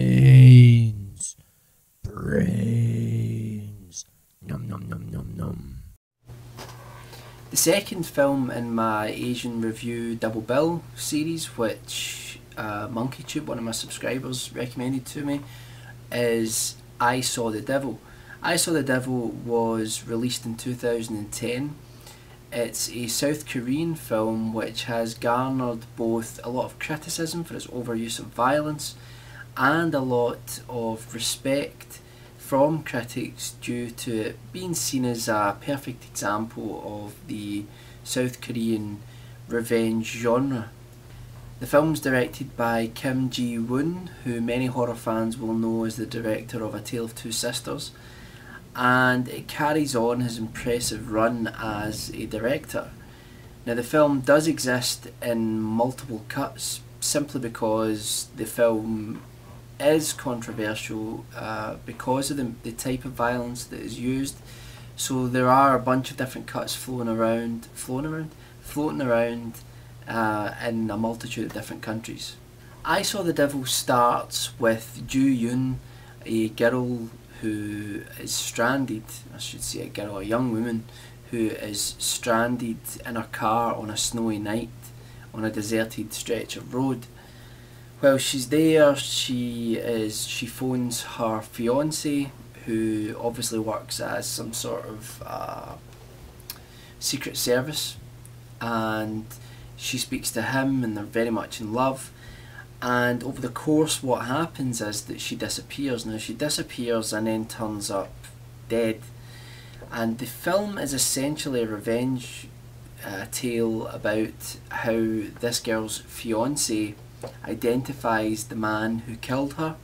Brains. Brains. Num num num num num. The second film in my Asian review double bill series, which MonkeyTube, one of my subscribers, recommended to me, is I Saw the Devil. I Saw the Devil was released in 2010. It's a South Korean film which has garnered both a lot of criticism for its overuse of violence and a lot of respect from critics due to it being seen as a perfect example of the South Korean revenge genre. The film's directed by Kim Ji-woon, who many horror fans will know as the director of A Tale of Two Sisters, and it carries on his impressive run as a director. Now, the film does exist in multiple cuts simply because the film is controversial because of the type of violence that is used. So there are a bunch of different cuts floating around in a multitude of different countries. I Saw the Devil starts with Joo-yoon, a girl who is stranded, I should say a young woman who is stranded in her car on a snowy night on a deserted stretch of road. While she's there, she phones her fiance, who obviously works as some sort of secret service, and she speaks to him and they're very much in love. And over the course, what happens is that she disappears. Now, she disappears and then turns up dead. And the film is essentially a revenge tale about how this girl's fiance identifies the man who killed her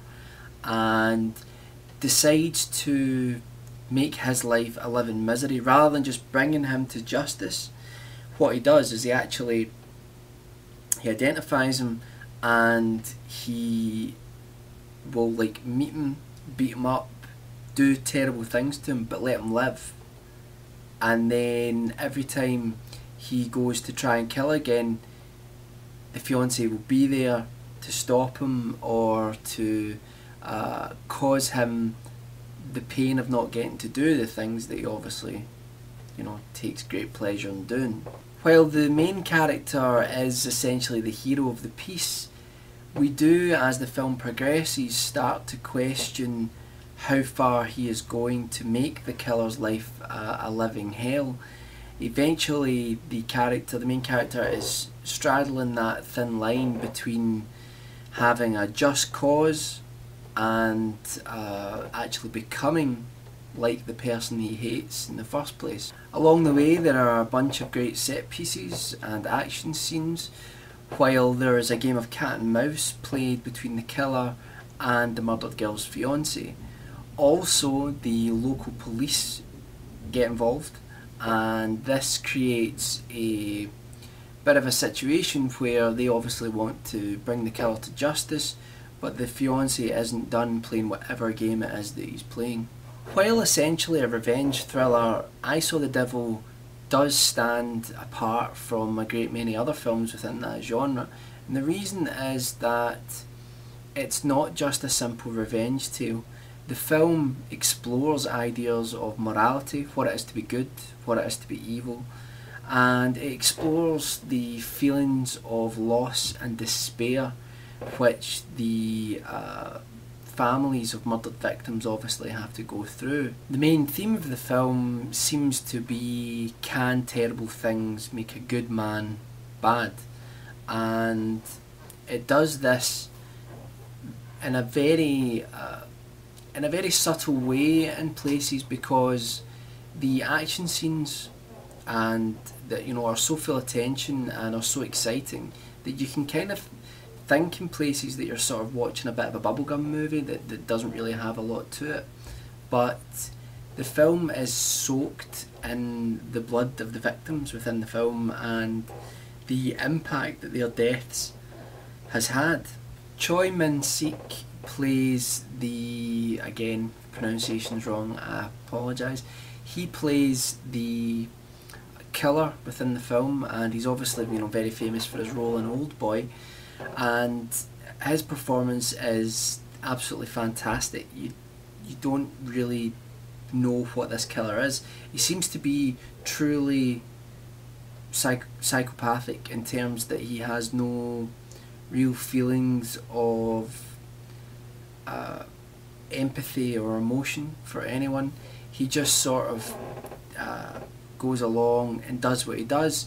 and decides to make his life a living misery rather than just bringing him to justice. What he does is he identifies him, and he will meet him, beat him up, do terrible things to him, but let him live. And then every time he goes to try and kill again, the fiance will be there to stop him or to cause him the pain of not getting to do the things that he obviously, takes great pleasure in doing. While the main character is essentially the hero of the piece, we do, as the film progresses, start to question how far he is going to make the killer's life a living hell. Eventually, the main character is straddling that thin line between having a just cause and actually becoming like the person he hates in the first place. Along the way, there are a bunch of great set pieces and action scenes, while there is a game of cat and mouse played between the killer and the murdered girl's fiance. Also, the local police get involved, and this creates a bit of a situation where they obviously want to bring the killer to justice, but the fiance isn't done playing whatever game it is that he's playing. While essentially a revenge thriller, I Saw the Devil does stand apart from a great many other films within that genre, and the reason is that it's not just a simple revenge tale. The film explores ideas of morality, what it is to be good, what it is to be evil, and it explores the feelings of loss and despair which the families of murdered victims obviously have to go through. The main theme of the film seems to be, can terrible things make a good man bad? And it does this in a very subtle way in places, because the action scenes and that are so full of tension and are so exciting that you can kind of think in places that you're sort of watching a bit of a bubblegum movie that doesn't really have a lot to it. But the film is soaked in the blood of the victims within the film and the impact that their deaths has had. Choi Min-sik plays the, again, pronunciation's wrong, I apologise. He plays the killer within the film, and he's obviously very famous for his role in Old Boy, and his performance is absolutely fantastic. You don't really know what this killer is. He seems to be truly psychopathic in terms that he has no real feelings of empathy or emotion for anyone. He just sort of goes along and does what he does.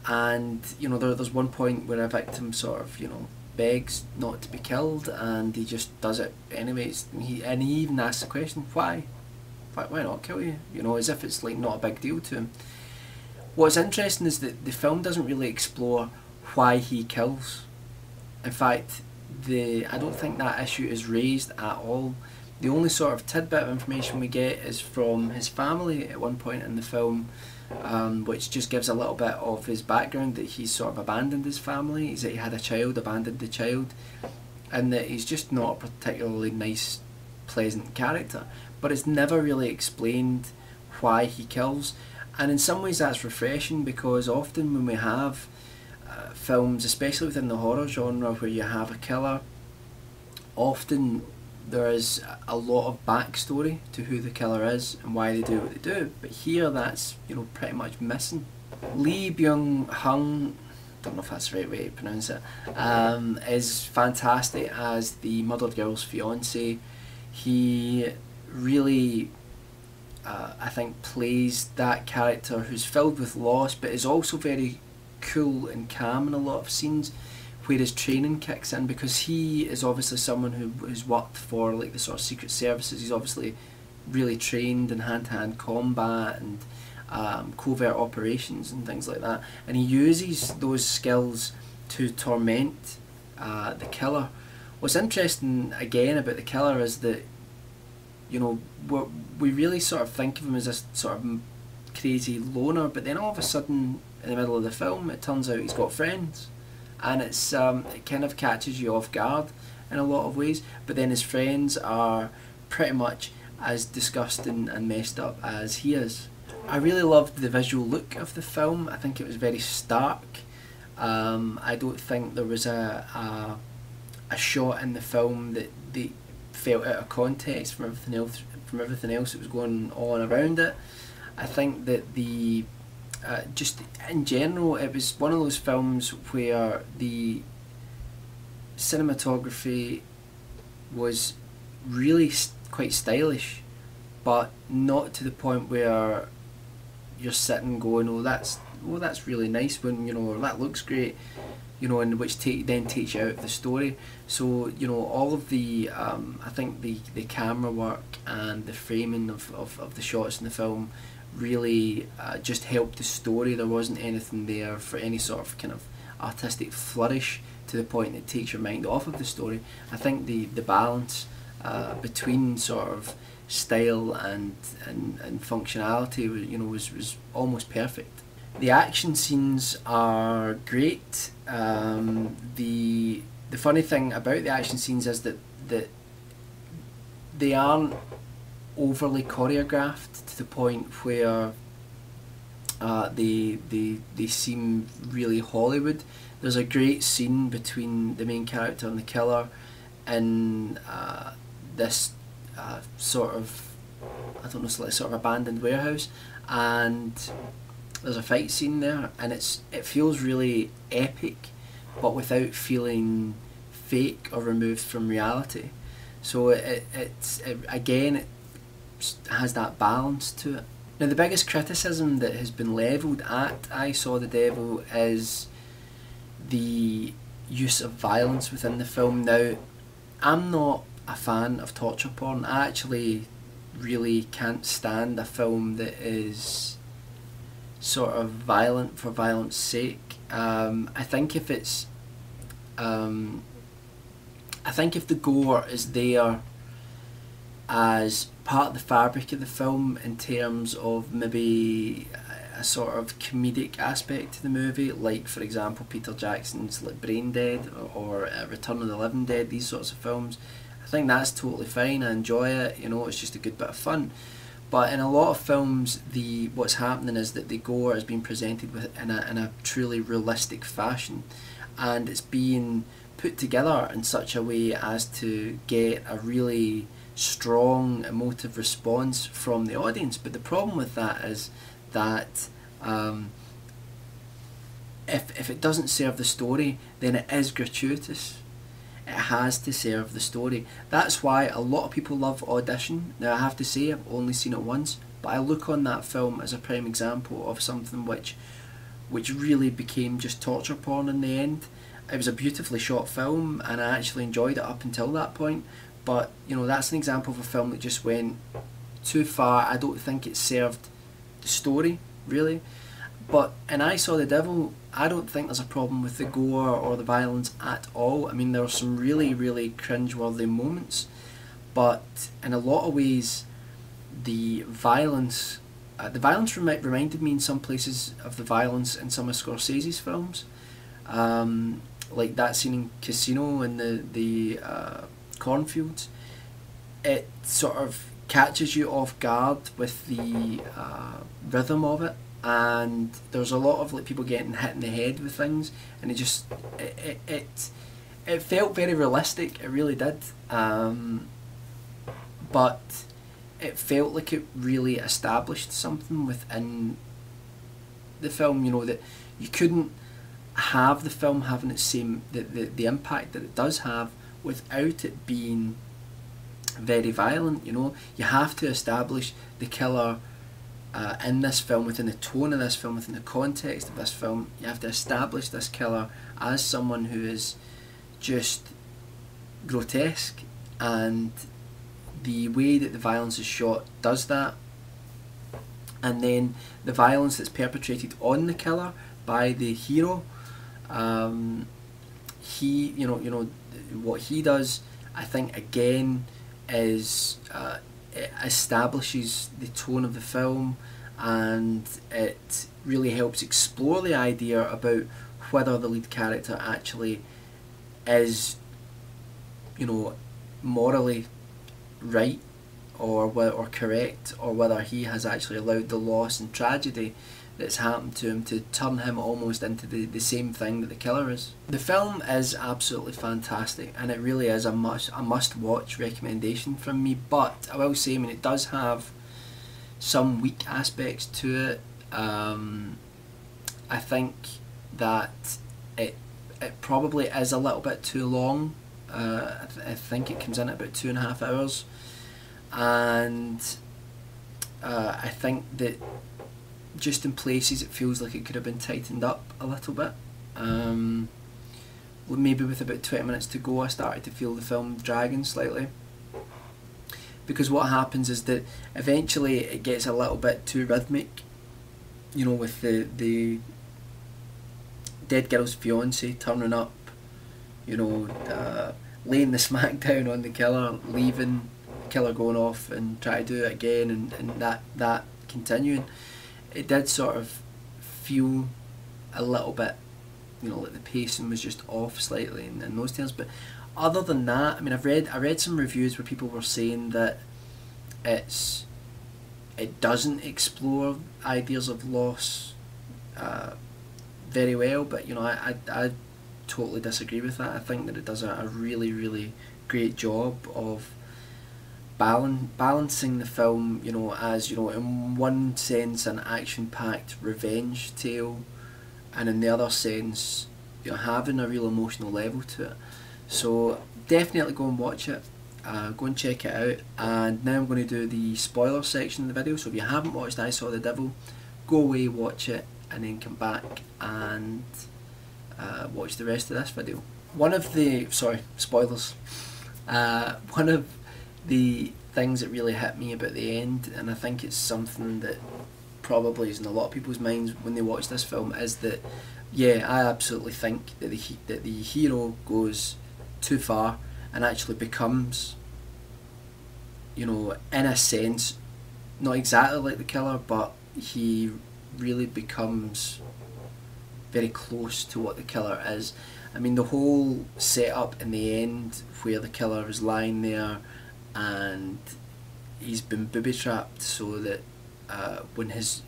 And there's one point where a victim sort of begs not to be killed, and he just does it anyways. And he even asks the question, why not kill you? As if it's like not a big deal to him. What's interesting is that the film doesn't really explore why he kills. In fact, I don't think that issue is raised at all. The only sort of tidbit of information we get is from his family at one point in the film, which just gives a little bit of his background, that he's sort of abandoned his family, that he had a child, abandoned the child, and that he's just not a particularly nice, pleasant character. But it's never really explained why he kills, and in some ways that's refreshing, because often when we have films, especially within the horror genre, where you have a killer, often there is a lot of backstory to who the killer is and why they do what they do. But here that's pretty much missing. Lee Byung-hun, don't know if that's the right way to pronounce it, is fantastic as the murdered girl's fiance. He really I think plays that character who's filled with loss, but is also very cool and calm in a lot of scenes, where his training kicks in, because he is obviously someone who's worked for like the sort of secret services. He's obviously really trained in hand-to-hand combat and covert operations and things like that, and he uses those skills to torment the killer. What's interesting again about the killer is that we really sort of think of him as a sort of crazy loner, but then all of a sudden in the middle of the film it turns out he's got friends, and it kind of catches you off guard in a lot of ways. But then his friends are pretty much as disgusting and messed up as he is. I really loved the visual look of the film. I think it was very stark. I don't think there was a shot in the film that they felt out of context from everything else that was going on around it. I think that just in general, it was one of those films where the cinematography was really quite stylish, but not to the point where you're sitting going, oh that's really nice, when or that looks great, and which then takes you out of the story. So all of the I think the camera work and the framing of the shots in the film really just helped the story. There wasn't anything there for any sort of kind of artistic flourish to the point that takes your mind off of the story. I think the balance between sort of style and functionality was almost perfect. The action scenes are great. The funny thing about the action scenes is that they aren't overly choreographed to the point where they seem really Hollywood. There's a great scene between the main character and the killer in this sort of, I don't know, like sort of abandoned warehouse, and there's a fight scene there, and it feels really epic, but without feeling fake or removed from reality. So it has that balance to it. Now, the biggest criticism that has been levelled at I Saw the Devil is the use of violence within the film. Now, I'm not a fan of torture porn. I actually really can't stand a film that is sort of violent for violence sake. I think if it's I think if the gore is there as part of the fabric of the film, in terms of maybe a sort of comedic aspect to the movie, like for example Peter Jackson's like Brain Dead or Return of the Living Dead, these sorts of films, I think that's totally fine. I enjoy it, it's just a good bit of fun. But in a lot of films, what's happening is that the gore is being presented in a truly realistic fashion, and it's being put together in such a way as to get a really strong emotive response from the audience. But the problem with that is that if it doesn't serve the story, then it is gratuitous. It has to serve the story. That's why a lot of people love Audition. Now, I have to say, I've only seen it once, but I look on that film as a prime example of something which really became just torture porn in the end. It was a beautifully shot film, and I actually enjoyed it up until that point. But you know, that's an example of a film that just went too far. I don't think it served the story really. But in I Saw the Devil, I don't think there's a problem with the gore or the violence at all. I mean, there are some really, really cringe-worthy moments, but in a lot of ways, the violence reminded me in some places of the violence in some of Scorsese's films, like that scene in Casino in the cornfields. It sort of catches you off guard with the rhythm of it, and there's a lot of like people getting hit in the head with things, and it felt very realistic. It really did, but it felt like it really established something within the film. You know, that you couldn't have the film having its same the impact that it does have without it being very violent. You know, you have to establish the killer in this film, within the tone of this film, within the context of this film. You have to establish this killer as someone who is just grotesque, and the way that the violence is shot does that. And then the violence that's perpetrated on the killer by the hero, he, you know what he does, I think again is it establishes the tone of the film, and it really helps explore the idea about whether the lead character actually is, you know, morally right or correct, or whether he has actually allowed the loss and tragedy that's happened to him to turn him almost into the same thing that the killer is. The film is absolutely fantastic, and it really is a must watch recommendation from me. But I will say, I mean, it does have some weak aspects to it. I think that it probably is a little bit too long. I think it comes in at about 2.5 hours, and I think that just in places it feels like it could have been tightened up a little bit. Maybe with about 20 minutes to go, I started to feel the film dragging slightly, because what happens is that eventually it gets a little bit too rhythmic, you know, with the dead girl's fiance turning up, you know, laying the smack down on the killer, leaving the killer, going off and try to do it again, and that continuing. It did sort of feel a little bit, you know, like the pacing was just off slightly in those terms. But other than that, I mean, I read some reviews where people were saying that it doesn't explore ideas of loss very well, but you know, I totally disagree with that. I think that it does a really, really great job of balancing the film, you know, as, you know, in one sense an action-packed revenge tale, and in the other sense, you know, having a real emotional level to it. So definitely go and watch it, go and check it out. And now I'm going to do the spoiler section of the video, so if you haven't watched I Saw the Devil, go away, watch it, and then come back and watch the rest of this video. One of the spoilers. One of the things that really hit me about the end, and I think it's something that probably is in a lot of people's minds when they watch this film, is that, yeah, I absolutely think that the hero goes too far and actually becomes, you know, in a sense, not exactly like the killer, but he really becomes very close to what the killer is. I mean, the whole setup in the end where the killer is lying there and he's been booby trapped, so that when his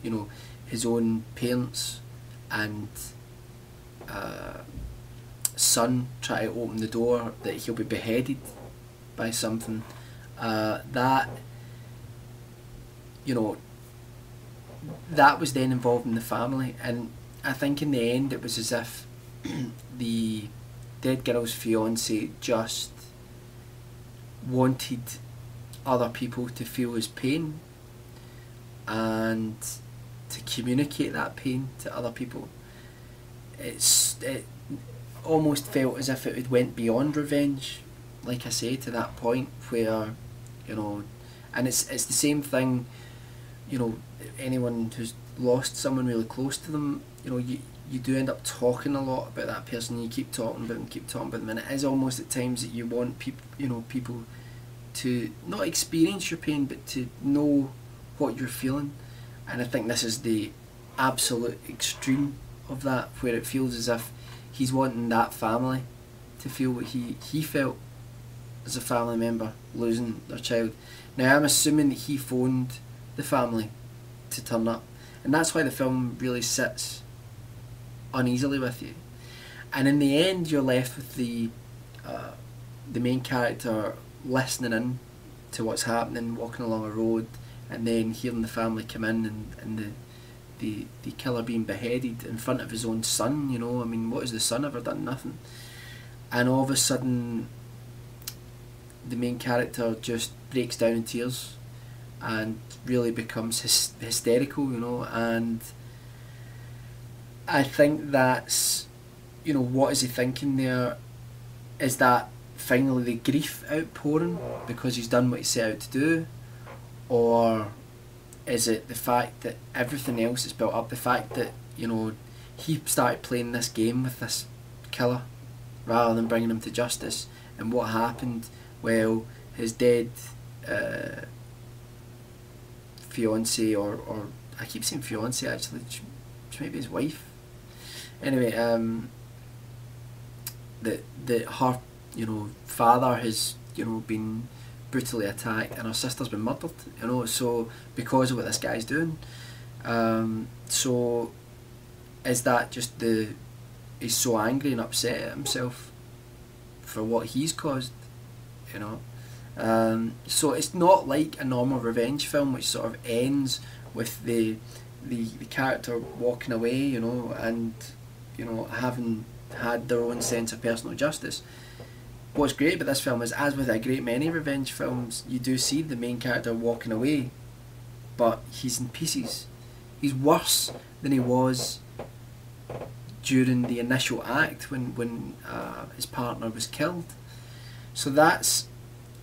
own parents and son try to open the door, that he'll be beheaded by something. That, you know, that was then involving the family, and I think in the end it was as if the dead girl's fiance just wanted other people to feel his pain and to communicate that pain to other people. It almost felt as if it went beyond revenge, like I say, to that point where, you know, and it's the same thing, you know, anyone who's lost someone really close to them, you know, you do end up talking a lot about that person. You keep talking about them, and it is almost at times that you want people to not experience your pain, but to know what you're feeling. And I think this is the absolute extreme of that, where it feels as if he's wanting that family to feel what he felt as a family member losing their child. Now I'm assuming that he phoned the family to turn up, and that's why the film really sits uneasily with you. And in the end, you're left with the main character listening in to what's happening, walking along a road, and then hearing the family come in, and the killer being beheaded in front of his own son. You know, I mean, what has the son ever done? Nothing. And all of a sudden, the main character just breaks down in tears and really becomes hysterical, you know. And I think that's, you know, what is he thinking there? Is that finally the grief outpouring because he's done what he set out to do? Or is it the fact that everything else is built up, the fact that, you know, he started playing this game with this killer rather than bringing him to justice? And what happened? Well, his dead fiance, or I keep saying fiance actually, which may be his wife. Anyway, that her, you know, father has, you know, been brutally attacked, and her sister's been murdered, you know, so because of what this guy's doing. So is that just he's so angry and upset at himself for what he's caused, you know? So it's not like a normal revenge film which sort of ends with the character walking away, you know, and, you know, having had their own sense of personal justice. What's great about this film is, as with a great many revenge films, you do see the main character walking away, but he's in pieces. He's worse than he was during the initial act when his partner was killed. So that's,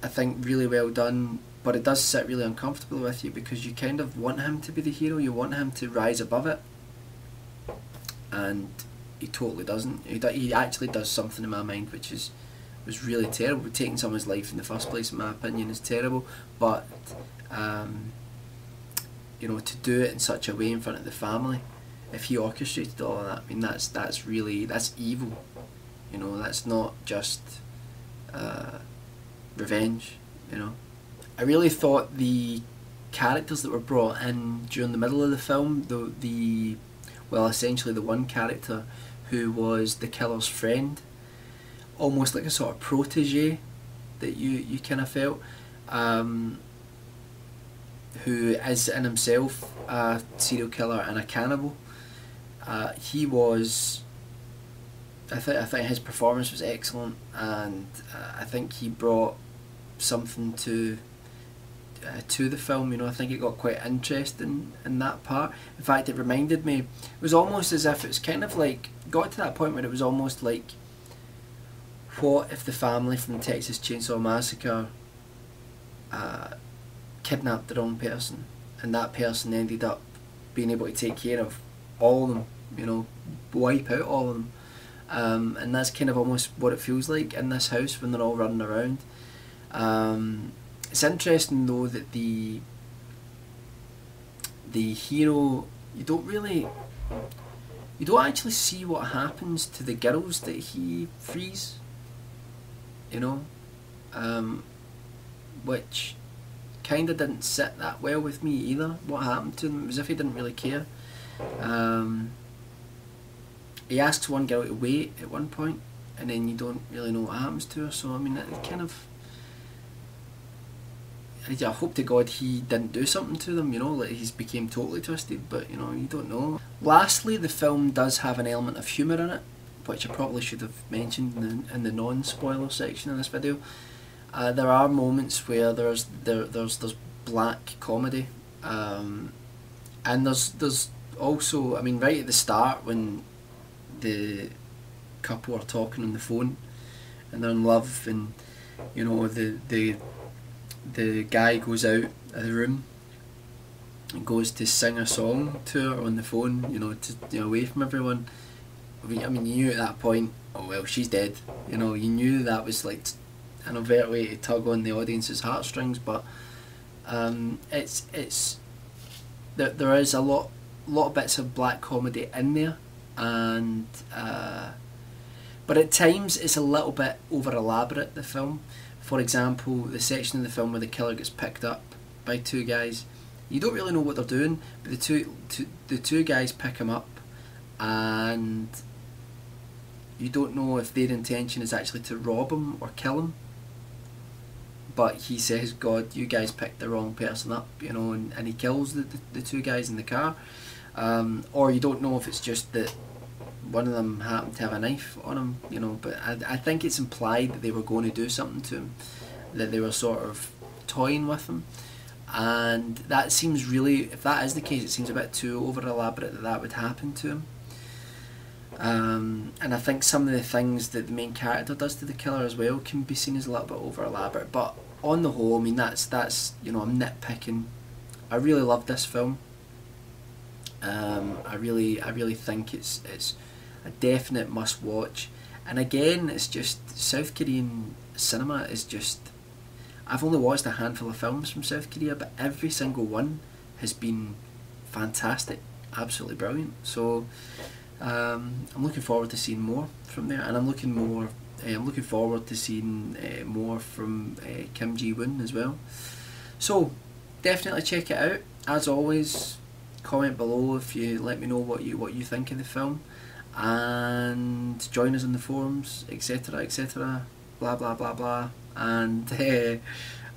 I think, really well done, but it does sit really uncomfortable with you because you kind of want him to be the hero, you want him to rise above it, and he totally doesn't. He actually does something in my mind which was really terrible. Taking someone's life in the first place, in my opinion, is terrible, but you know, to do it in such a way in front of the family, if he orchestrated all of that, I mean, that's evil, you know. That's not just revenge, you know. I really thought the characters that were brought in during the middle of the film, well, essentially the one character who was the killer's friend, almost like a sort of protege that you kind of felt, who is in himself a serial killer and a cannibal. He was, I think his performance was excellent, and I think he brought something to the film, you know. I think it got quite interesting in that part. In fact, it reminded me, it was almost as if it's kind of like, got to that point where it was almost like, what if the family from the Texas Chainsaw Massacre kidnapped the wrong person, and that person ended up being able to take care of all of them, you know, wipe out all of them. And that's kind of almost what it feels like in this house when they're all running around. It's interesting though that the hero, you don't actually see what happens to the girls that he frees, you know, which kind of didn't sit that well with me either. What happened to them? It was as if he didn't really care. He asks one girl to wait at one point and then you don't really know what happens to her. So I mean, it kind of, I hope to God he didn't do something to them, you know, like he's became totally twisted, but you know, you don't know. Lastly, the film does have an element of humour in it, which I probably should have mentioned in the non-spoiler section of this video. There are moments where there's black comedy, and there's also, I mean, right at the start when the couple are talking on the phone and they're in love, and you know, the guy goes out of the room and goes to sing a song to her on the phone, you know, to, you know, away from everyone. I mean, you knew at that point, oh well, she's dead. You know, you knew that was like an overt way to tug on the audience's heartstrings, but it's there is a lot of bits of black comedy in there, and but at times it's a little bit over elaborate, the film. For example, the section of the film where the killer gets picked up by two guys, you don't really know what they're doing, but the two guys pick him up, and you don't know if their intention is actually to rob him or kill him. But he says, God, you guys picked the wrong person up, you know, and he kills the two guys in the car. Or you don't know if it's just that one of them happened to have a knife on him, you know, but I think it's implied that they were going to do something to him, that they were sort of toying with him, and that seems really, if that is the case, it seems a bit too over elaborate that would happen to him. And I think some of the things that the main character does to the killer as well can be seen as a little bit over elaborate, but on the whole, I mean, that's you know, I'm nitpicking. I really love this film. I really think it's a definite must watch, and again, it's just South Korean cinema is just, I've only watched a handful of films from South Korea, but every single one has been fantastic, absolutely brilliant. So I'm looking forward to seeing more from there, and I'm looking forward to seeing more from Kim Ji-woon as well. So definitely check it out. As always, comment below if you let me know what you think of the film, and join us on the forums, etc, etc, blah blah blah blah, and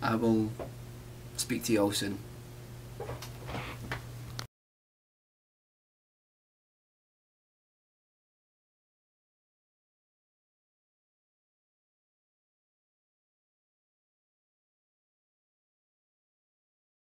I will speak to you all soon.